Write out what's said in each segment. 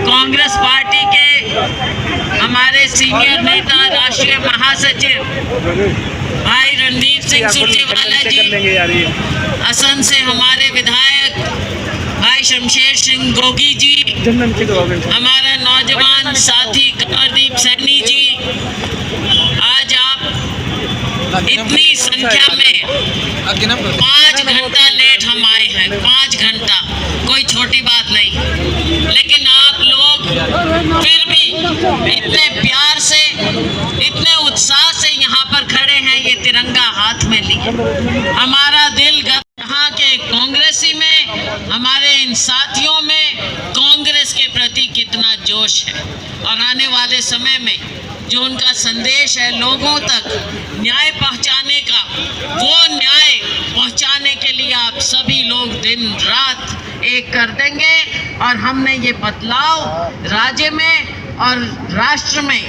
Congress party के हमारे senior नेता राष्ट्रीय महासचिव भाई रणदीप सिंह सुरजेवाला जी, असम से हमारे विधायक भाई शमशेर सिंह गोगी जी, हमारा नौजवान साथी कमरदीप सैनी जी, आज आप इतनी संख्या में 5 घंटा लेट हम आए हैं। 5 घंटा कोई छोटी बात नहीं, लेकिन आप लोग फिर भी इतने प्यार से, इतने उत्साह से यहाँ पर खड़े हैं, ये तिरंगा हाथ में लिए। हमारा दिल यहाँ के कांग्रेसी में, हमारे इन साथियों में कांग्रेस के प्रति कितना जोश है, और आने वाले समय में जो उनका संदेश है लोगों तक न्याय पहुंचाने का, वो न्याय पहुंचाने के लिए आप सभी लोग दिन रात एक कर देंगे। और हमने ये बदलाव राज्य में और राष्ट्र में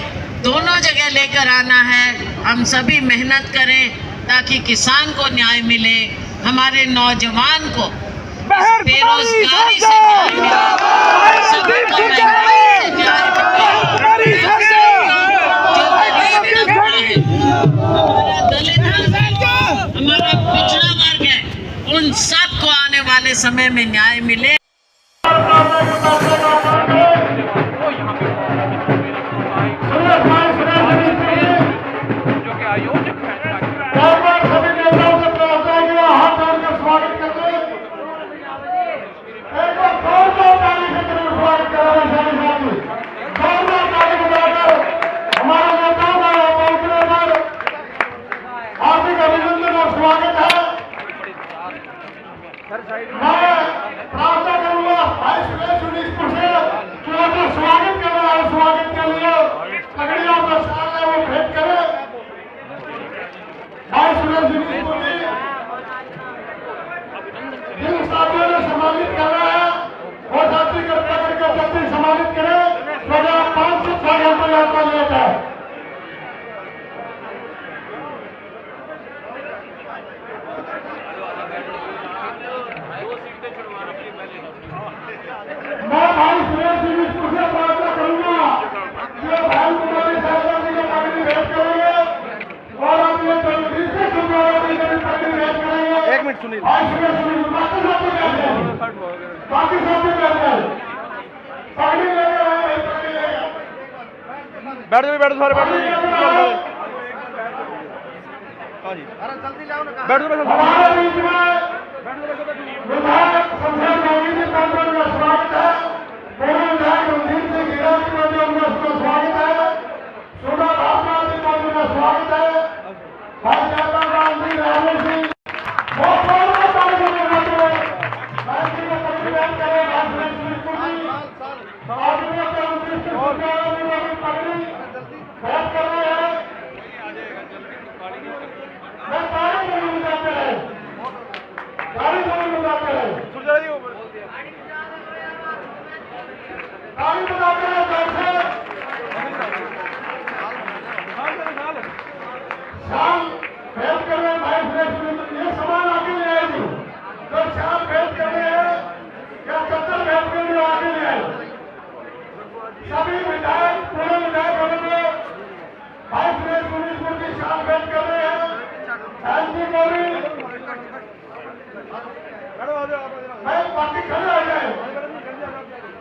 दोनों जगह लेकर आना है। हम सभी मेहनत करें ताकि किसान को न्याय मिले, हमारे नौजवान को बेरोजगारी से न्याय मिले, सभी को महंगाई से न्याय मिले, हमारा दलित है, हमारा पिछड़ा वर्ग है, उन सब को आने वाले समय में न्याय मिले। सुनील बैठ जाओ सारे बैठ जाओ हाँ जी बैठ जाओ सभी विधायक पूरे विधायक बनेंगे भाई सुरेश मुनीसपुर की शान भेंट कर रहे हैं एमपी गौरी भाई बाकी खड़े हो जाए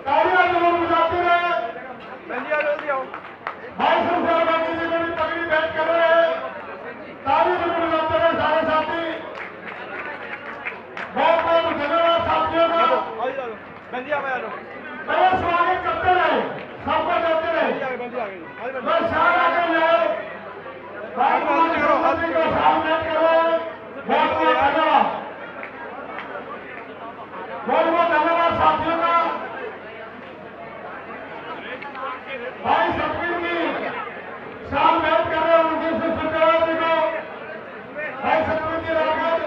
तालियां जरूर बजाते रहे भाई सुरेश बाकी जी को भी तगड़ी भेंट कर रहे हैं ताली जरूर बजाते रहे सारे साथी बहुत बहुत धन्यवाद साथियों का मेरा स्वागत करते रहे सबको देते रहे मैं शान आगे ले भाई को सामने करो बहुत बहुत धन्यवाद साथियों का भाई सतवीर की शान भेंट कर रहे हैं उनकी सुचेवादी को भाई सतवीर जी राघव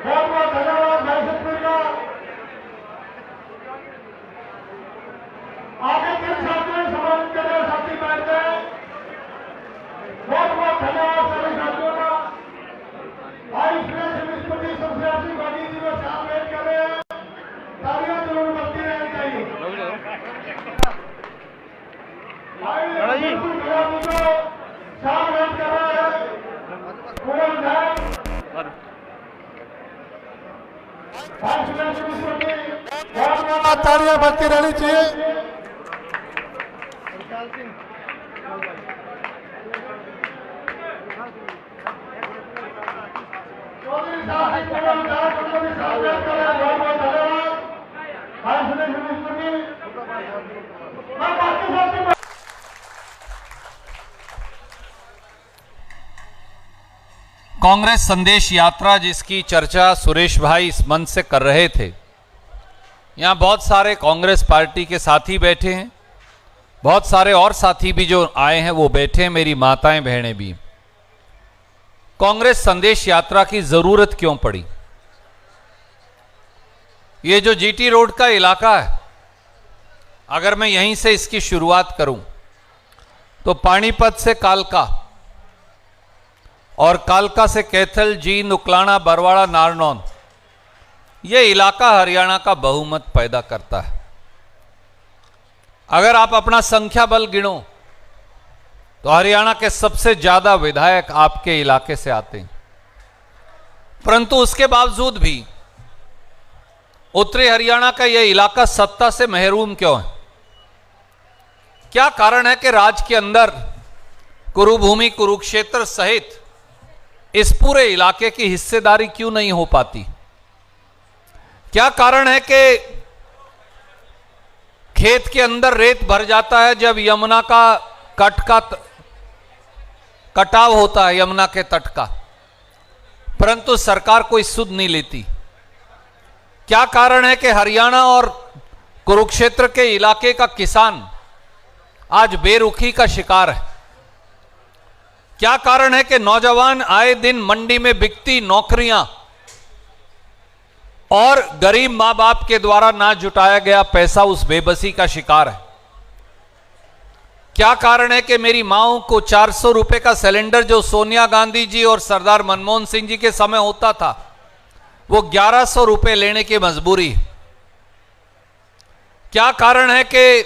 बहुत बहुत धन्यवाद भाई सतवीर का आगे किन साथियों ने सम्मानित कर रहे साथी बैठते हैं बहुत बहुत धन्यवाद सभी साथियों का भाई सुरेश विस्पति सबसे बागी जी को शाम भेंट कर रहे हैं तालियां जरूर बजती रहनी चाहिए भाई बिल्कुल खिलाड़ी को शाम भेंट कर रहे हैं पूरे विधायक भाई सुरेश विस्पति बहुत तालियां बजती रहनी चाहिए चौधरी साहब की पूरा विधायक उनको भी शाम भेंट कर रहे हैं बहुत बहुत धन्यवाद भाई सुरेश विस्पति मैं बाकी साथी कांग्रेस संदेश यात्रा जिसकी चर्चा सुरेश भाई इस मंच से कर रहे थे, यहाँ बहुत सारे कांग्रेस पार्टी के साथी बैठे हैं, बहुत सारे और साथी भी जो आए हैं वो बैठे हैं, मेरी माताएं बहनें भी। कांग्रेस संदेश यात्रा की जरूरत क्यों पड़ी? ये जो जीटी रोड का इलाका है, अगर मैं यहीं से इसकी शुरुआत करूं तो पानीपत से कालका और कालका से कैथल, जींद, उकलाना, बरवाड़ा, नारनौल, ये इलाका हरियाणा का बहुमत पैदा करता है। अगर आप अपना संख्या बल गिनो तो हरियाणा के सबसे ज्यादा विधायक आपके इलाके से आते हैं, परंतु उसके बावजूद भी उत्तरी हरियाणा का यह इलाका सत्ता से महरूम क्यों है? क्या कारण है कि राज्य के अंदर कुरुभूमि, कुरुक्षेत्र सहित इस पूरे इलाके की हिस्सेदारी क्यों नहीं हो पाती? क्या कारण है कि खेत के अंदर रेत भर जाता है जब यमुना का कटाव होता है, यमुना के तट का, परंतु सरकार कोई सुध नहीं लेती? क्या कारण है कि हरियाणा और कुरुक्षेत्र के इलाके का किसान आज बेरुखी का शिकार है? क्या कारण है कि नौजवान आए दिन मंडी में बिकती नौकरियां और गरीब मां बाप के द्वारा ना जुटाया गया पैसा उस बेबसी का शिकार है? क्या कारण है कि मेरी माओं को 400 रुपए का सिलेंडर जो सोनिया गांधी जी और सरदार मनमोहन सिंह जी के समय होता था, वो 1100 रुपए लेने की मजबूरी? क्या कारण है कि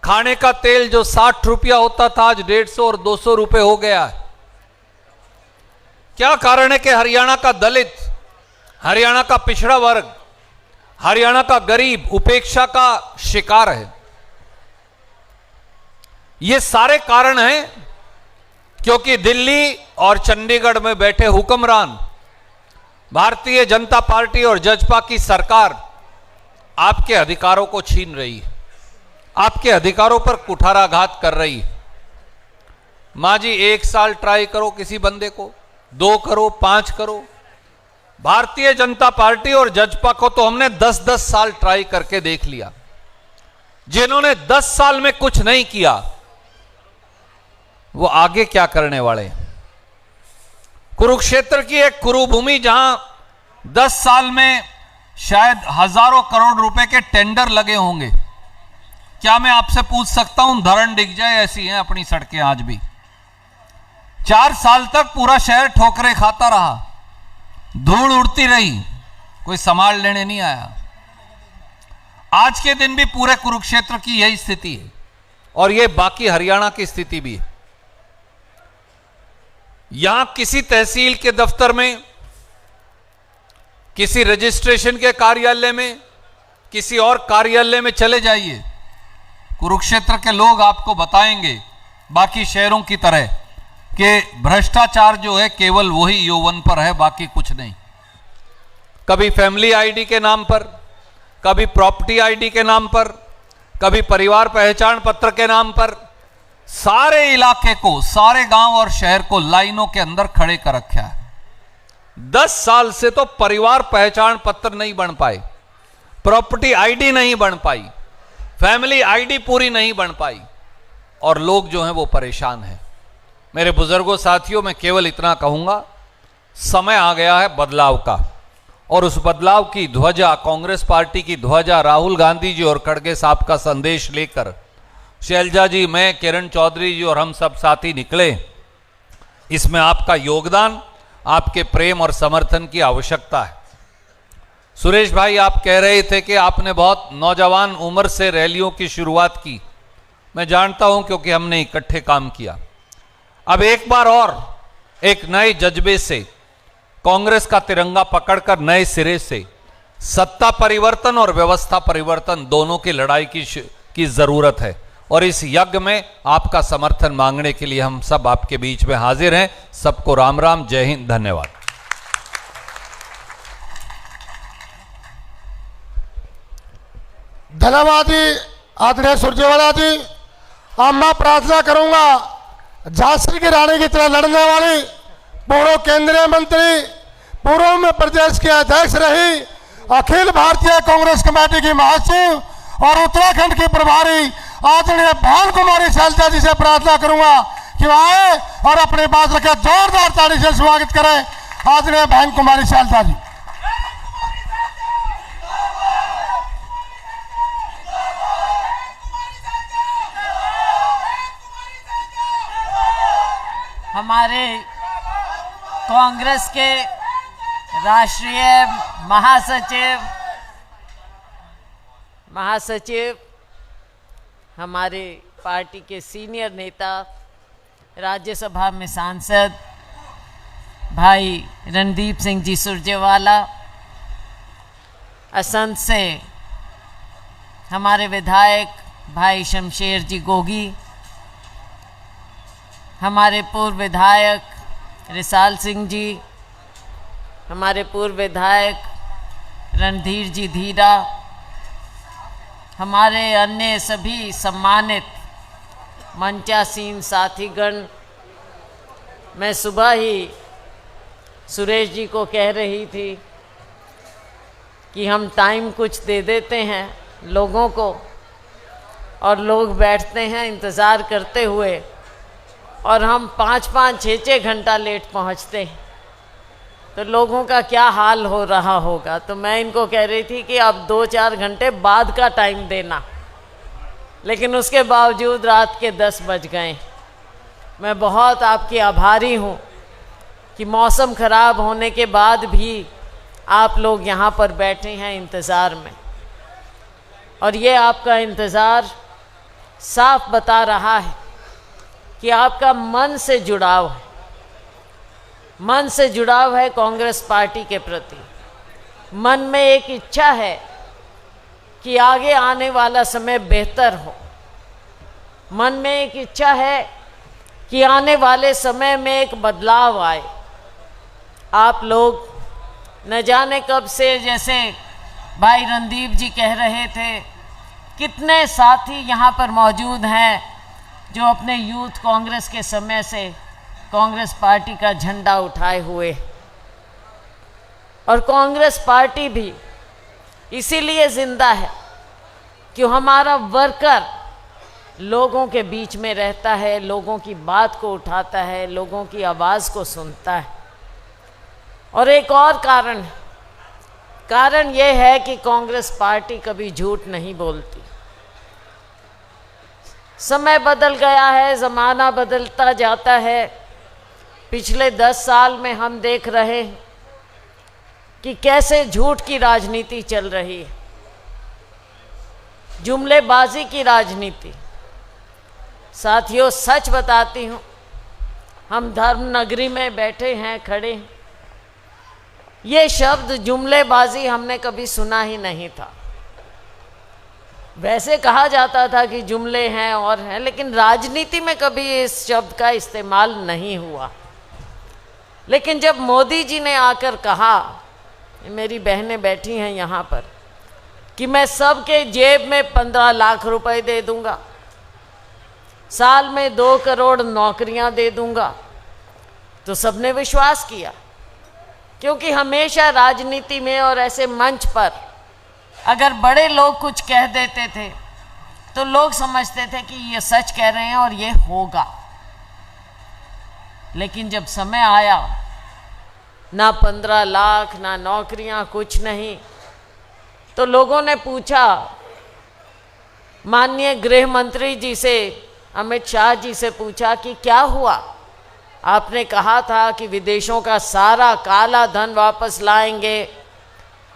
खाने का तेल जो 60 रुपया होता था आज 150 और 200 रुपए हो गया है? क्या कारण है कि हरियाणा का दलित, हरियाणा का पिछड़ा वर्ग, हरियाणा का गरीब उपेक्षा का शिकार है? ये सारे कारण हैं क्योंकि दिल्ली और चंडीगढ़ में बैठे हुक्मरान भारतीय जनता पार्टी और जजपा की सरकार आपके अधिकारों को छीन रही है, आपके अधिकारों पर कुठाराघात कर रही है। मां जी 1 साल ट्राई करो किसी बंदे को, 2 करो, 5 करो। भारतीय जनता पार्टी और जजपा को तो हमने 10-10 साल ट्राई करके देख लिया। जिन्होंने 10 साल में कुछ नहीं किया वो आगे क्या करने वाले हैं? कुरुक्षेत्र की एक कुरुभूमि जहां 10 साल में शायद हजारों करोड़ रुपए के टेंडर लगे होंगे, क्या मैं आपसे पूछ सकता हूं धरण डिग जाए ऐसी हैं अपनी सड़कें आज भी। 4 साल तक पूरा शहर ठोकरे खाता रहा, धूल उड़ती रही, कोई संभाल लेने नहीं आया। आज के दिन भी पूरे कुरुक्षेत्र की यही स्थिति है और यह बाकी हरियाणा की स्थिति भी है। यहां किसी तहसील के दफ्तर में, किसी रजिस्ट्रेशन के कार्यालय में, किसी और कार्यालय में चले जाइए, कुरुक्षेत्र के लोग आपको बताएंगे बाकी शहरों की तरह कि भ्रष्टाचार जो है केवल वही यौवन पर है, बाकी कुछ नहीं। कभी फैमिली आईडी के नाम पर, कभी प्रॉपर्टी आईडी के नाम पर, कभी परिवार पहचान पत्र के नाम पर सारे इलाके को, सारे गांव और शहर को लाइनों के अंदर खड़े कर रखा है। 10 साल से तो परिवार पहचान पत्र नहीं बन पाए, प्रॉपर्टी आईडी नहीं बन पाई, फैमिली आईडी पूरी नहीं बन पाई और लोग जो हैं वो परेशान हैं। मेरे बुजुर्गों साथियों, मैं केवल इतना कहूंगा, समय आ गया है बदलाव का और उस बदलाव की ध्वजा, कांग्रेस पार्टी की ध्वजा राहुल गांधी जी और खड़गे साहब का संदेश लेकर शैलजा जी, मैं, किरण चौधरी जी और हम सब साथी निकले। इसमें आपका योगदान, आपके प्रेम और समर्थन की आवश्यकता है। सुरेश भाई, आप कह रहे थे कि आपने बहुत नौजवान उम्र से रैलियों की शुरुआत की। मैं जानता हूं क्योंकि हमने इकट्ठे काम किया। अब एक बार और एक नए जज्बे से कांग्रेस का तिरंगा पकड़कर नए सिरे से सत्ता परिवर्तन और व्यवस्था परिवर्तन दोनों की लड़ाई की जरूरत है और इस यज्ञ में आपका समर्थन मांगने के लिए हम सब आपके बीच में हाजिर हैं। सबको राम राम, जय हिंद, धन्यवाद। धन्यवाद जी आदरणीय सुरजेवाला जी। अब मैं प्रार्थना करूंगा झांसी की रानी की तरह लड़ने वाली पूर्व केंद्रीय मंत्री, पूर्व में प्रदेश के अध्यक्ष रही, अखिल भारतीय कांग्रेस कमेटी की महासचिव और उत्तराखंड की प्रभारी आदरणीय बहन कुमारी शैलजा जी से प्रार्थना करूंगा कि वो आए और अपनी बात रखे। जोरदार ताली से स्वागत करें आदरणीय बहन कुमारी शैलजा जी। हमारे कांग्रेस के राष्ट्रीय महासचिव, हमारे पार्टी के सीनियर नेता, राज्यसभा में सांसद भाई रणदीप सिंह जी सुरजेवाला, असंध से हमारे विधायक भाई शमशेर जी गोगी, हमारे पूर्व विधायक रिसाल सिंह जी, हमारे पूर्व विधायक रणधीर जी धीरा, हमारे अन्य सभी सम्मानित मंचासीन साथीगण। मैं सुबह ही सुरेश जी को कह रही थी कि हम टाइम कुछ दे देते हैं लोगों को और लोग बैठते हैं इंतज़ार करते हुए और हम 5-5, 6-6 घंटा लेट पहुंचते हैं, तो लोगों का क्या हाल हो रहा होगा। तो मैं इनको कह रही थी कि अब 2-4 घंटे बाद का टाइम देना, लेकिन उसके बावजूद रात के 10 बज गए। मैं बहुत आपकी आभारी हूँ कि मौसम ख़राब होने के बाद भी आप लोग यहाँ पर बैठे हैं इंतज़ार में, और ये आपका इंतज़ार साफ बता रहा है कि आपका मन से जुड़ाव है, मन से जुड़ाव है कांग्रेस पार्टी के प्रति। मन में एक इच्छा है कि आगे आने वाला समय बेहतर हो, मन में एक इच्छा है कि आने वाले समय में एक बदलाव आए। आप लोग न जाने कब से, जैसे भाई रणदीप जी कह रहे थे, कितने साथी यहाँ पर मौजूद हैं जो अपने यूथ कांग्रेस के समय से कांग्रेस पार्टी का झंडा उठाए हुए, और कांग्रेस पार्टी भी इसीलिए जिंदा है कि हमारा वर्कर लोगों के बीच में रहता है, लोगों की बात को उठाता है, लोगों की आवाज़ को सुनता है। और एक और कारण यह है कि कांग्रेस पार्टी कभी झूठ नहीं बोलती। समय बदल गया है, ज़माना बदलता जाता है। पिछले 10 साल में हम देख रहे हैं कि कैसे झूठ की राजनीति चल रही है, जुमलेबाजी की राजनीति। साथियों, सच बताती हूँ, हम धर्म नगरी में बैठे हैं, खड़े हैं, ये शब्द जुमलेबाजी हमने कभी सुना ही नहीं था। वैसे कहा जाता था कि जुमले हैं और हैं, लेकिन राजनीति में कभी इस शब्द का इस्तेमाल नहीं हुआ। लेकिन जब मोदी जी ने आकर कहा, मेरी बहनें बैठी हैं यहाँ पर, कि मैं सबके जेब में 15 लाख रुपए दे दूंगा, साल में 2 करोड़ नौकरियां दे दूंगा, तो सबने विश्वास किया। क्योंकि हमेशा राजनीति में और ऐसे मंच पर अगर बड़े लोग कुछ कह देते थे तो लोग समझते थे कि ये सच कह रहे हैं और ये होगा। लेकिन जब समय आया, ना 15 लाख, ना नौकरियां, कुछ नहीं, तो लोगों ने पूछा, माननीय गृह मंत्री जी से, अमित शाह जी से पूछा कि क्या हुआ? आपने कहा था कि विदेशों का सारा काला धन वापस लाएंगे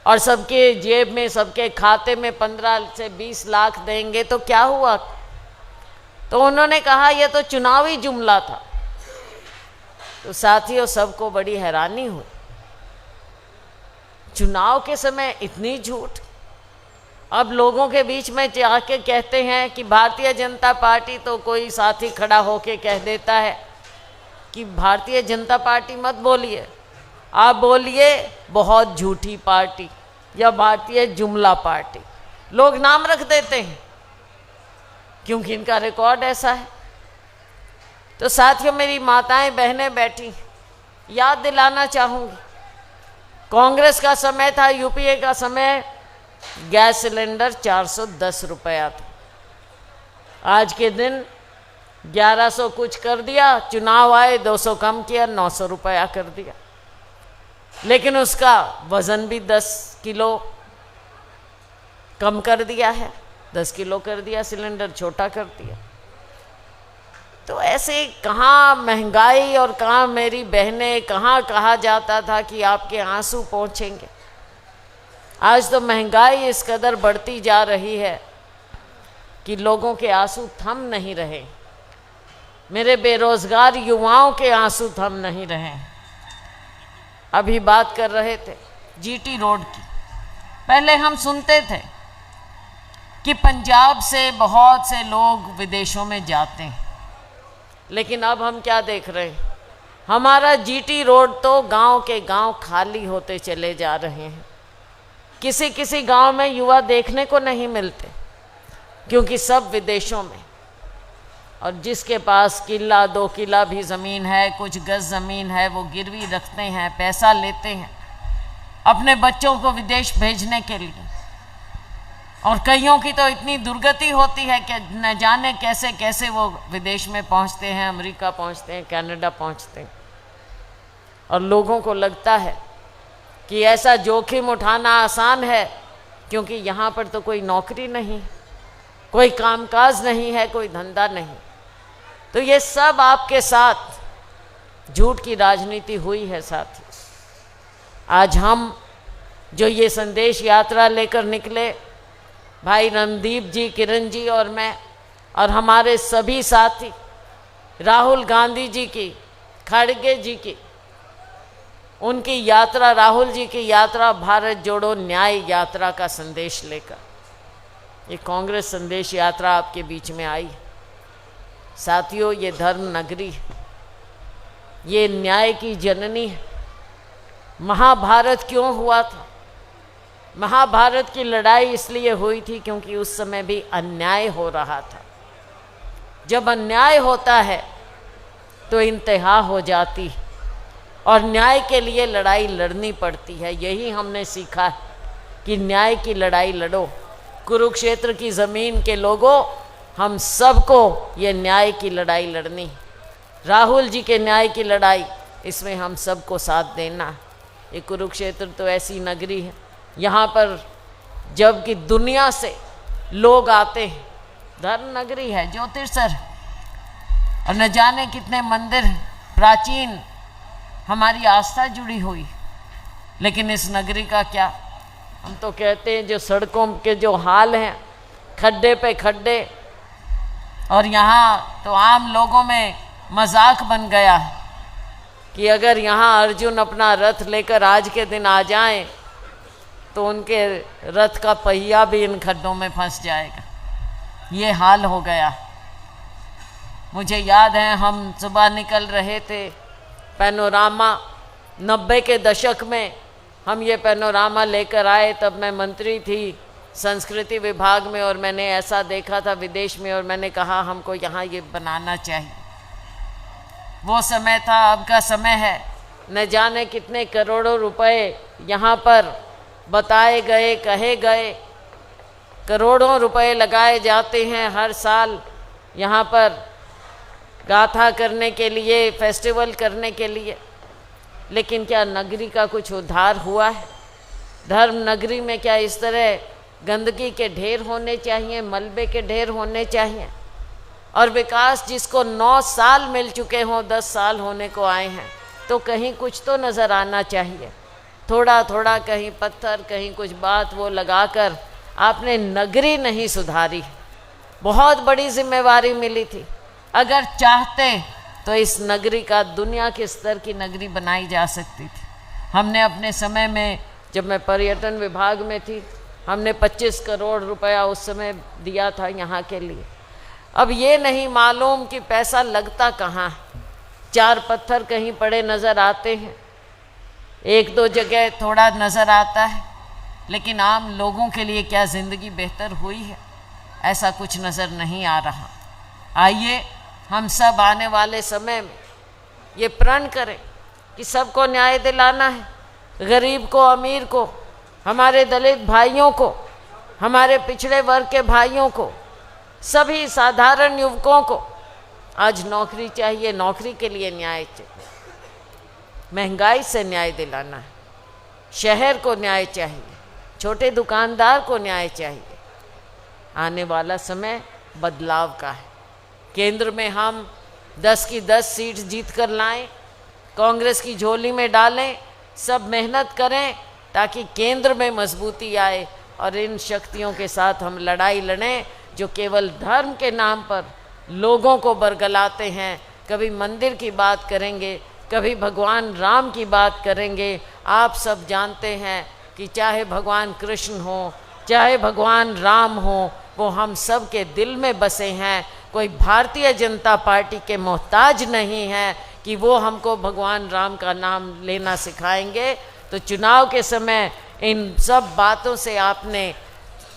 और सबके जेब में, सबके खाते में 15 से 20 लाख देंगे, तो क्या हुआ? तो उन्होंने कहा यह तो चुनावी जुमला था। तो साथियों, सबको बड़ी हैरानी हुई, चुनाव के समय इतनी झूठ। अब लोगों के बीच में जाके कहते हैं कि भारतीय जनता पार्टी, तो कोई साथी खड़ा होके कह देता है कि भारतीय जनता पार्टी मत बोलिए, आप बोलिए बहुत झूठी पार्टी या भारतीय जुमला पार्टी। लोग नाम रख देते हैं क्योंकि इनका रिकॉर्ड ऐसा है। तो साथियों, मेरी माताएं बहनें बैठी, याद दिलाना चाहूँगी, कांग्रेस का समय था, यूपीए का समय, गैस सिलेंडर 410 रुपया था। आज के दिन 1100 कुछ कर दिया, चुनाव आए 200 कम किया, 900 रुपया कर दिया। लेकिन उसका वज़न भी 10 किलो कम कर दिया है, 10 किलो कर दिया, सिलेंडर छोटा कर दिया। तो ऐसे कहाँ महंगाई और कहाँ मेरी बहनें, कहाँ कहा जाता था कि आपके आंसू पहुँचेंगे। आज तो महंगाई इस कदर बढ़ती जा रही है कि लोगों के आंसू थम नहीं रहे। मेरे बेरोजगार युवाओं के आंसू थम नहीं रहे। अभी बात कर रहे थे जीटी रोड की। पहले हम सुनते थे कि पंजाब से बहुत से लोग विदेशों में जाते हैं, लेकिन अब हम क्या देख रहे हैं? हमारा जीटी रोड तो गांव के गांव खाली होते चले जा रहे हैं। किसी किसी गांव में युवा देखने को नहीं मिलते क्योंकि सब विदेशों में। और जिसके पास किला 2 किला भी ज़मीन है, कुछ गज ज़मीन है, वो गिरवी रखते हैं, पैसा लेते हैं अपने बच्चों को विदेश भेजने के लिए। और कईयों की तो इतनी दुर्गति होती है कि न जाने कैसे कैसे वो विदेश में पहुंचते हैं, अमेरिका पहुंचते हैं, कनाडा पहुंचते हैं। और लोगों को लगता है कि ऐसा जोखिम उठाना आसान है क्योंकि यहाँ पर तो कोई नौकरी नहीं, कोई कामकाज नहीं है, कोई धंधा नहीं। तो ये सब आपके साथ झूठ की राजनीति हुई है। साथियों, आज हम जो ये संदेश यात्रा लेकर निकले, भाई रणदीप जी, किरण जी और मैं और हमारे सभी साथी, राहुल गांधी जी की, खड़गे जी की, उनकी यात्रा, राहुल जी की यात्रा भारत जोड़ो न्याय यात्रा का संदेश लेकर ये कांग्रेस संदेश यात्रा आपके बीच में आई। साथियों, ये धर्म नगरी है, ये न्याय की जननी है। महाभारत क्यों हुआ था? महाभारत की लड़ाई इसलिए हुई थी क्योंकि उस समय भी अन्याय हो रहा था। जब अन्याय होता है तो इंतहा हो जाती है और न्याय के लिए लड़ाई लड़नी पड़ती है। यही हमने सीखा है कि न्याय की लड़ाई लड़ो। कुरुक्षेत्र की ज़मीन के लोगों, हम सबको ये न्याय की लड़ाई लड़नी। राहुल जी के न्याय की लड़ाई, इसमें हम सबको साथ देना है। ये कुरुक्षेत्र तो ऐसी नगरी है, यहाँ पर जबकि दुनिया से लोग आते हैं, धर्म नगरी है, ज्योतिषर, और न जाने कितने मंदिर प्राचीन हमारी आस्था जुड़ी हुई। लेकिन इस नगरी का क्या? हम तो कहते हैं जो सड़कों के जो हाल हैं, खड्डे पे खड्डे, और यहाँ तो आम लोगों में मजाक बन गया है कि अगर यहाँ अर्जुन अपना रथ लेकर आज के दिन आ जाएं तो उनके रथ का पहिया भी इन खड्डों में फंस जाएगा। ये हाल हो गया। मुझे याद है हम सुबह निकल रहे थे, पैनोरामा 90 के दशक में हम ये पैनोरामा लेकर आए। तब मैं मंत्री थी संस्कृति विभाग में और मैंने ऐसा देखा था विदेश में, और मैंने कहा हमको यहाँ ये बनाना चाहिए। वो समय था, अब का समय है। न जाने कितने करोड़ों रुपए यहाँ पर बताए गए, कहे गए, करोड़ों रुपए लगाए जाते हैं हर साल यहाँ पर गाथा करने के लिए, फेस्टिवल करने के लिए। लेकिन क्या नगरी का कुछ उद्धार हुआ है? धर्म नगरी में क्या इस तरह गंदगी के ढेर होने चाहिए, मलबे के ढेर होने चाहिए? और विकास जिसको 9 साल मिल चुके हों, 10 साल होने को आए हैं, तो कहीं कुछ तो नज़र आना चाहिए। थोड़ा थोड़ा कहीं पत्थर, कहीं कुछ बात वो लगाकर आपने नगरी नहीं सुधारी। बहुत बड़ी जिम्मेवारी मिली थी। अगर चाहते तो इस नगरी का दुनिया के स्तर की नगरी बनाई जा सकती थी। हमने अपने समय में, जब मैं पर्यटन विभाग में थी, हमने 25 करोड़ रुपया उस समय दिया था यहाँ के लिए। अब ये नहीं मालूम कि पैसा लगता कहाँ है। 4 पत्थर कहीं पड़े नज़र आते हैं, 1-2 जगह थोड़ा नज़र आता है, लेकिन आम लोगों के लिए क्या ज़िंदगी बेहतर हुई है? ऐसा कुछ नज़र नहीं आ रहा। आइए हम सब आने वाले समय में ये प्रण करें कि सबको न्याय दिलाना है, गरीब को, अमीर को, हमारे दलित भाइयों को, हमारे पिछड़े वर्ग के भाइयों को, सभी साधारण युवकों को आज नौकरी चाहिए। नौकरी के लिए न्याय चाहिए, महंगाई से न्याय दिलाना है, शहर को न्याय चाहिए, छोटे दुकानदार को न्याय चाहिए। आने वाला समय बदलाव का है। केंद्र में हम 10 की 10 सीट जीत कर लाएं, कांग्रेस की झोली में डालें, सब मेहनत करें ताकि केंद्र में मजबूती आए और इन शक्तियों के साथ हम लड़ाई लड़ें जो केवल धर्म के नाम पर लोगों को बरगलाते हैं। कभी मंदिर की बात करेंगे, कभी भगवान राम की बात करेंगे। आप सब जानते हैं कि चाहे भगवान कृष्ण हो, चाहे भगवान राम हो, वो हम सब के दिल में बसे हैं। कोई भारतीय जनता पार्टी के मोहताज नहीं है कि वो हमको भगवान राम का नाम लेना सिखाएंगे। तो चुनाव के समय इन सब बातों से आपने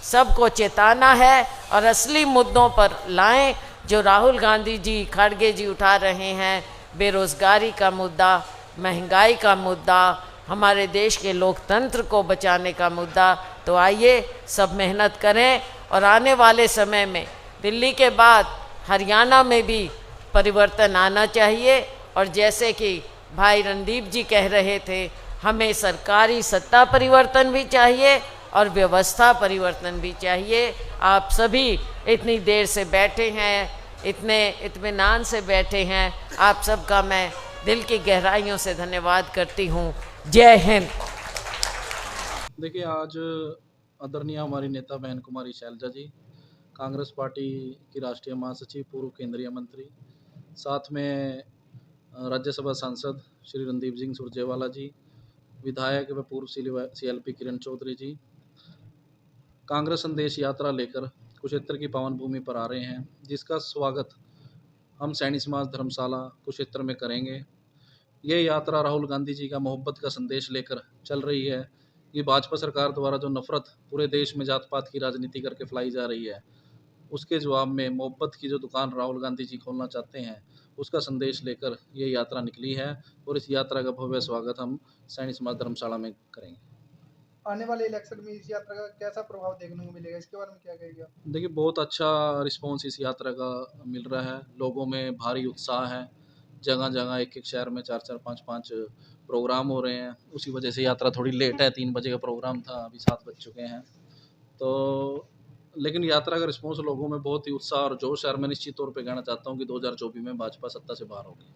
सबको चेताना है और असली मुद्दों पर लाएं जो राहुल गांधी जी, खड़गे जी उठा रहे हैं। बेरोज़गारी का मुद्दा, महंगाई का मुद्दा, हमारे देश के लोकतंत्र को बचाने का मुद्दा। तो आइए सब मेहनत करें और आने वाले समय में दिल्ली के बाद हरियाणा में भी परिवर्तन आना चाहिए। और जैसे कि भाई रणदीप जी कह रहे थे, हमें सरकारी सत्ता परिवर्तन भी चाहिए और व्यवस्था परिवर्तन भी चाहिए। आप सभी इतनी देर से बैठे हैं, इतने इत्मीनान से बैठे हैं, आप सबका मैं दिल की गहराइयों से धन्यवाद करती हूँ। जय हिंद। देखिए, आज आदरणीय हमारी नेता बहन कुमारी शैलजा जी, कांग्रेस पार्टी की राष्ट्रीय महासचिव, पूर्व केंद्रीय मंत्री, साथ में राज्यसभा सांसद श्री रणदीप सिंह सुरजेवाला जी, विधायक व पूर्व CLP किरण चौधरी जी, कांग्रेस संदेश यात्रा लेकर कुरुक्षेत्र की पावन भूमि पर आ रहे हैं, जिसका स्वागत हम सैनी समाज धर्मशाला कुरुक्षेत्र में करेंगे। ये यात्रा राहुल गांधी जी का मोहब्बत का संदेश लेकर चल रही है कि भाजपा सरकार द्वारा जो नफरत पूरे देश में जात पात की राजनीति करके फैलाई जा रही है, उसके जवाब में मोहब्बत की जो दुकान राहुल गांधी जी खोलना चाहते हैं, उसका संदेश लेकर ये यात्रा निकली है और इस यात्रा का भव्य स्वागत हम सैनी समाज धर्मशाला में करेंगे। आने वाले इलेक्शन में इस यात्रा का कैसा प्रभाव देखने को मिलेगा, इसके बारे में क्या कहेंगे आप? देखिए, बहुत अच्छा रिस्पॉन्स इस यात्रा का मिल रहा है। लोगों में भारी उत्साह है। जगह जगह एक एक शहर में 4-4 5-5 प्रोग्राम हो रहे हैं। उसी वजह से यात्रा थोड़ी लेट है। 3 बजे का प्रोग्राम था, अभी 7 बज चुके हैं। तो लेकिन यात्रा का रिस्पॉन्स लोगों में बहुत ही उत्साह और जोश है और मैं निश्चित तौर पे कहना चाहता हूँ कि 2024 में भाजपा सत्ता से बाहर होगी।